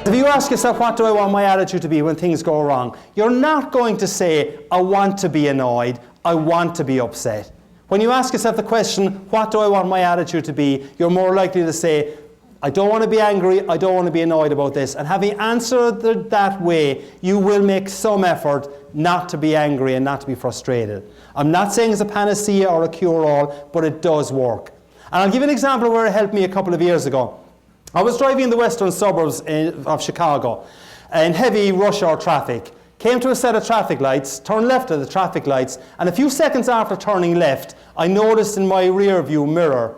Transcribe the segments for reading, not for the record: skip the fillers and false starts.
If you ask yourself, what do I want my attitude to be when things go wrong? You're not going to say, I want to be annoyed, I want to be upset. When you ask yourself the question, what do I want my attitude to be? You're more likely to say, I don't want to be angry, I don't want to be annoyed about this. And having answered that way, you will make some effort not to be angry and not to be frustrated. I'm not saying it's a panacea or a cure-all, but it does work. And I'll give you an example of where it helped me a couple of years ago. I was driving in the western suburbs of Chicago in heavy rush hour traffic. Came to a set of traffic lights, turned left at the traffic lights, and a few seconds after turning left, I noticed in my rear view mirror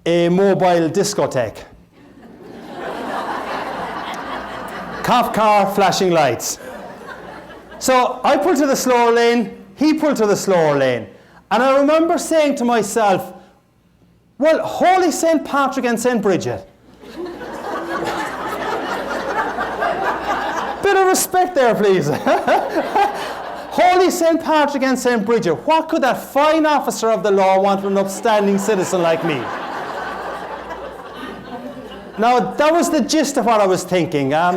a mobile discotheque. Cop car, flashing lights. So I pulled to the slower lane, he pulled to the slower lane. And I remember saying to myself, well, Holy St. Patrick and St. Bridget. Bit of respect there, please. Holy St. Patrick and St. Bridget, what could that fine officer of the law want from an upstanding citizen like me? Now, that was the gist of what I was thinking. I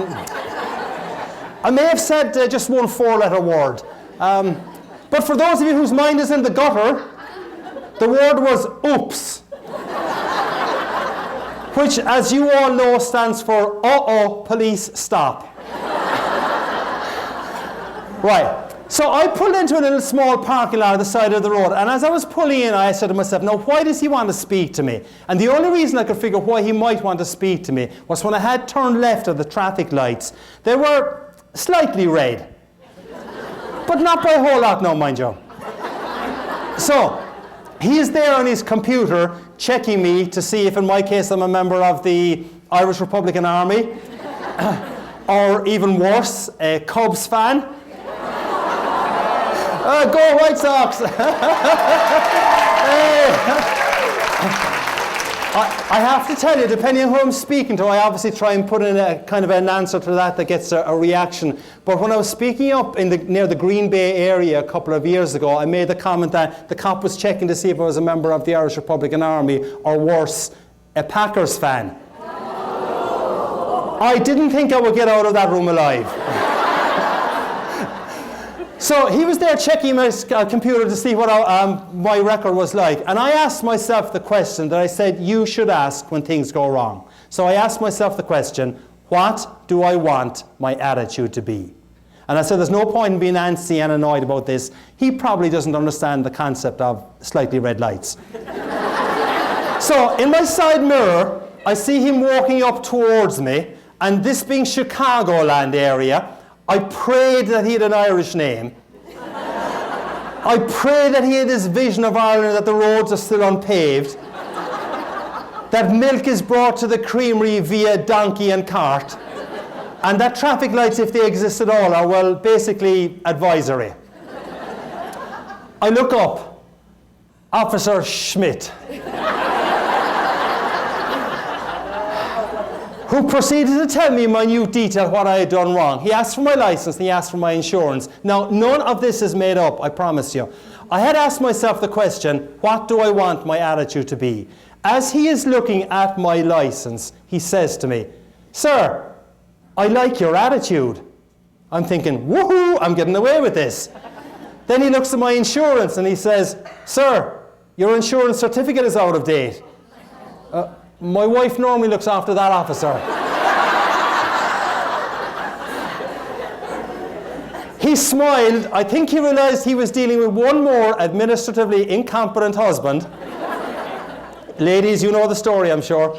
may have said just one four-letter word. But for those of you whose mind is in the gutter, the word was oops. Which, as you all know, stands for uh-oh, police, stop. Right, so I pulled into a little small parking lot at the side of the road, and as I was pulling in, I said to myself, now why does he want to speak to me? And the only reason I could figure why he might want to speak to me was when I had turned left at the traffic lights. They were slightly red, but not by a whole lot now, mind you. So, he is there on his computer checking me to see if, in my case, I'm a member of the Irish Republican Army, or even worse, a Cubs fan. Go White Sox! I have to tell you, depending on who I'm speaking to, I obviously try and put in a kind of an answer to that gets a reaction. But when I was speaking up near the Green Bay area a couple of years ago, I made the comment that the cop was checking to see if I was a member of the Irish Republican Army, or worse, a Packers fan. I didn't think I would get out of that room alive. So he was there checking my computer to see what my record was like. And I asked myself the question that I said you should ask when things go wrong. So I asked myself the question, what do I want my attitude to be? And I said there's no point in being antsy and annoyed about this. He probably doesn't understand the concept of slightly red lights. So in my side mirror, I see him walking up towards me. And this being Chicagoland area, I prayed that he had an Irish name. I prayed that he had this vision of Ireland, that the roads are still unpaved, that milk is brought to the creamery via donkey and cart, and that traffic lights, if they exist at all, are, well, basically advisory. I look up. Officer Schmidt, who proceeded to tell me in minute detail what I had done wrong. He asked for my license and he asked for my insurance. Now, none of this is made up, I promise you. I had asked myself the question, what do I want my attitude to be? As he is looking at my license, he says to me, sir, I like your attitude. I'm thinking, woohoo, I'm getting away with this. Then he looks at my insurance and he says, sir, your insurance certificate is out of date. My wife normally looks after that, officer. He smiled. I think he realized he was dealing with one more administratively incompetent husband. Ladies, you know the story, I'm sure.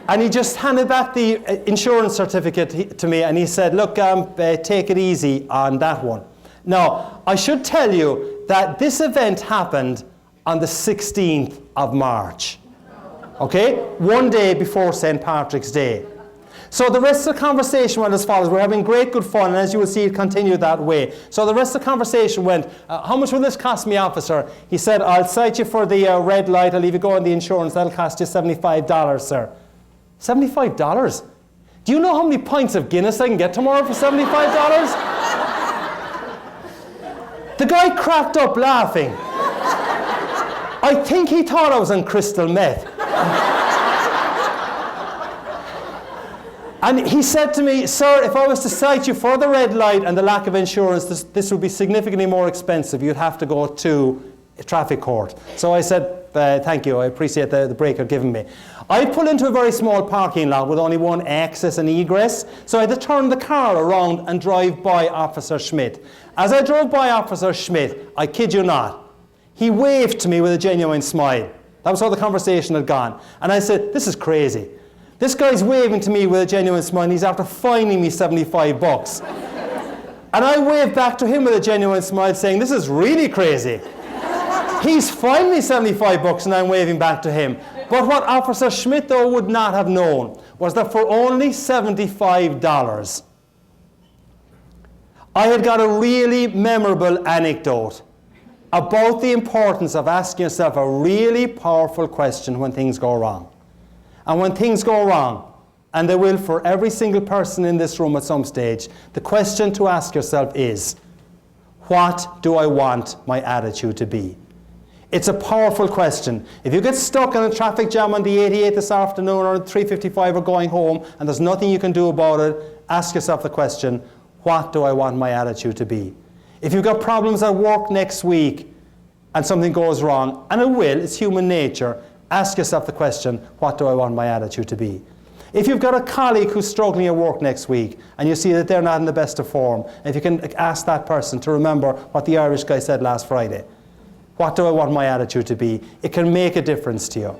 And he just handed back the insurance certificate to me, and he said, look, take it easy on that one. Now, I should tell you that this event happened on the 16th of March. Okay? One day before St. Patrick's Day. So the rest of the conversation went as follows. We're having great, good fun, and as you will see, it continued that way. So the rest of the conversation went, how much will this cost me, officer? He said, I'll cite you for the red light. I'll leave you go on the insurance. That'll cost you $75, sir. $75? Do you know how many pints of Guinness I can get tomorrow for $75? The guy cracked up laughing. I think he thought I was on crystal meth. And he said to me, sir, if I was to cite you for the red light and the lack of insurance, this would be significantly more expensive. You'd have to go to a traffic court. So I said, thank you, I appreciate the break you're giving me. I pulled into a very small parking lot with only one access and egress, so I had to turn the car around and drive by Officer Schmidt. As I drove by Officer Schmidt, I kid you not, he waved to me with a genuine smile. That was how the conversation had gone. And I said, this is crazy. This guy's waving to me with a genuine smile and he's after fining me 75 bucks. And I waved back to him with a genuine smile saying, this is really crazy. He's fined me 75 bucks and I'm waving back to him. But what Officer Schmidt, though, would not have known was that for only $75, I had got a really memorable anecdote about the importance of asking yourself a really powerful question when things go wrong. And when things go wrong, and they will for every single person in this room at some stage, the question to ask yourself is, what do I want my attitude to be? It's a powerful question. If you get stuck in a traffic jam on the 88 this afternoon or 3:55 or going home and there's nothing you can do about it, ask yourself the question, what do I want my attitude to be? If you've got problems at work next week and something goes wrong, and it will, it's human nature, ask yourself the question, what do I want my attitude to be? If you've got a colleague who's struggling at work next week and you see that they're not in the best of form, if you can ask that person to remember what the Irish guy said last Friday, what do I want my attitude to be? It can make a difference to you.